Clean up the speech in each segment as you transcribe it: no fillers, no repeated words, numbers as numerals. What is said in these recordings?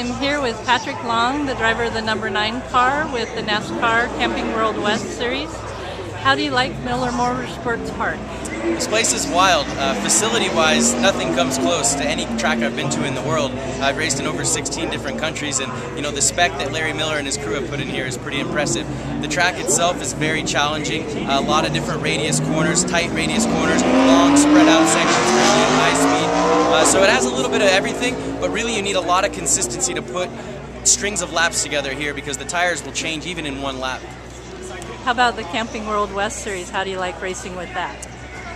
I'm here with Patrick Long, the driver of the number 9 car with the NASCAR Camping World West Series. How do you like Miller Motorsports Park? This place is wild. Facility-wise, nothing comes close to any track I've been to in the world. I've raced in over 16 different countries, and the spec that Larry Miller and his crew have put in here is pretty impressive. The track itself is very challenging. A lot of different radius corners, tight radius corners, long spread out sections, especially at high speed. So it has a little bit of everything, but really you need a lot of consistency to put strings of laps together here because the tires will change even in one lap. How about the Camping World West Series? How do you like racing with that?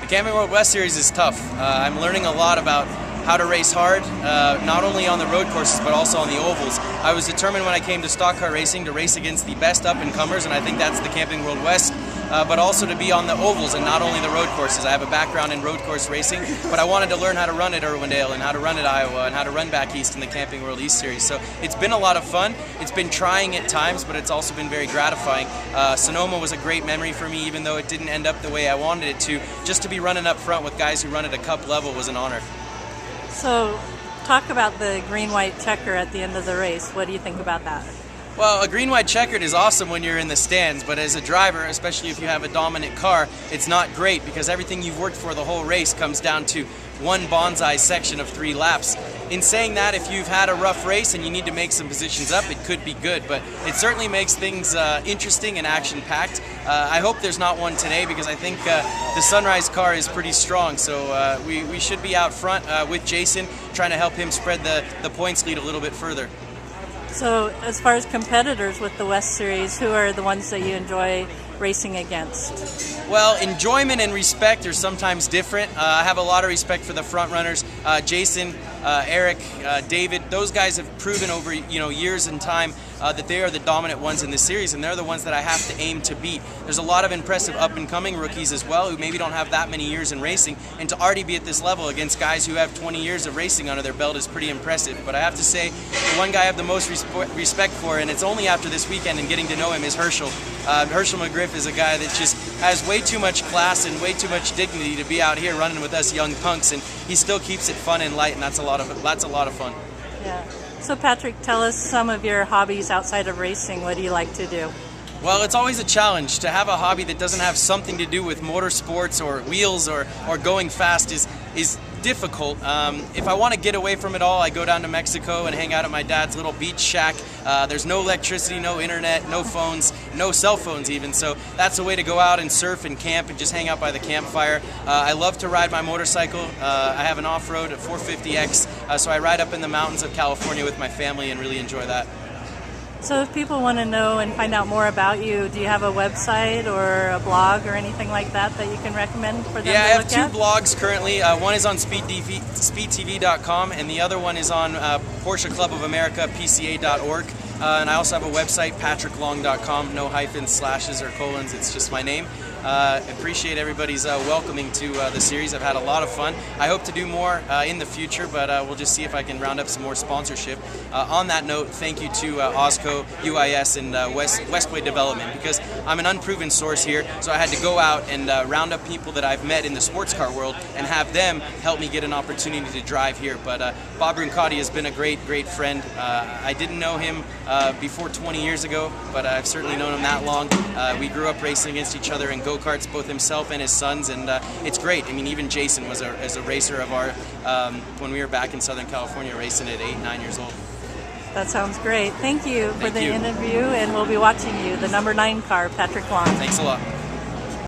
The Camping World West Series is tough. I'm learning a lot about how to race hard, not only on the road courses but also on the ovals. I was determined when I came to stock car racing to race against the best up-and-comers, and I think that's the Camping World West, but also to be on the ovals and not only the road courses. I have a background in road course racing, but I wanted to learn how to run at Irwindale and how to run at Iowa and how to run back east in the Camping World East Series. So it's been a lot of fun. It's been trying at times, but it's also been very gratifying. Sonoma was a great memory for me, even though it didn't end up the way I wanted it to. Just to be running up front with guys who run at a cup level was an honor. So, talk about the green-white checker at the end of the race. What do you think about that? Well, a green-white checkered is awesome when you're in the stands, but as a driver, especially if you have a dominant car, it's not great because everything you've worked for the whole race comes down to one bonsai section of 3 laps. In saying that, if you've had a rough race and you need to make some positions up, it could be good, but it certainly makes things interesting and action-packed. I hope there's not one today because I think the Sunrise car is pretty strong, so we should be out front with Jason, trying to help him spread the points lead a little bit further. So, as far as competitors with the West Series, who are the ones that you enjoy racing against? Well, enjoyment and respect are sometimes different. I have a lot of respect for the front runners. Jason, Eric, David, those guys have proven over years and time that they are the dominant ones in this series, and they're the ones that I have to aim to beat. There's a lot of impressive up-and-coming rookies as well who maybe don't have that many years in racing, and to already be at this level against guys who have 20 years of racing under their belt is pretty impressive. But I have to say, the one guy I have the most respect for, and it's only after this weekend and getting to know him, is Herschel. Herschel McGriff is a guy that just has way too much class and way too much dignity to be out here running with us young punks, and he still keeps it fun and light, and that's a lot of fun. Yeah. So Patrick, tell us some of your hobbies outside of racing. What do you like to do? Well, it's always a challenge to have a hobby that doesn't have something to do with motorsports or wheels or going fast is difficult. If I want to get away from it all, I go down to Mexico and hang out at my dad's little beach shack. There's no electricity, no internet, no phones, no cell phones even, so that's a way to go out and surf and camp and just hang out by the campfire. I love to ride my motorcycle. I have an off-road 450X, so I ride up in the mountains of California with my family and really enjoy that. So if people want to know and find out more about you, do you have a website or a blog or anything like that that you can recommend for them to look at? Yeah, I have 2 blogs currently. One is on speedtv.com and the other one is on Porsche Club of America, PCA.org. And I also have a website, patricklong.com, no hyphens, slashes, or colons, it's just my name. Appreciate everybody's welcoming to the series. I've had a lot of fun. I hope to do more in the future, but we'll just see if I can round up some more sponsorship. On that note, thank you to OSCO, UIS, and Westway Development, because I'm an unproven source here, so I had to go out and round up people that I've met in the sports car world and have them help me get an opportunity to drive here. But Bob Brancati has been a great friend. I didn't know him before 20 years ago, but I've certainly known him that long. We grew up racing against each other in go-karts, both himself and his sons, and it's great. I mean, even Jason was a racer of our, when we were back in Southern California racing at 8, 9 years old. That sounds great. Thank you for the interview, and we'll be watching you, the number 9 car, Patrick Long. Thanks a lot.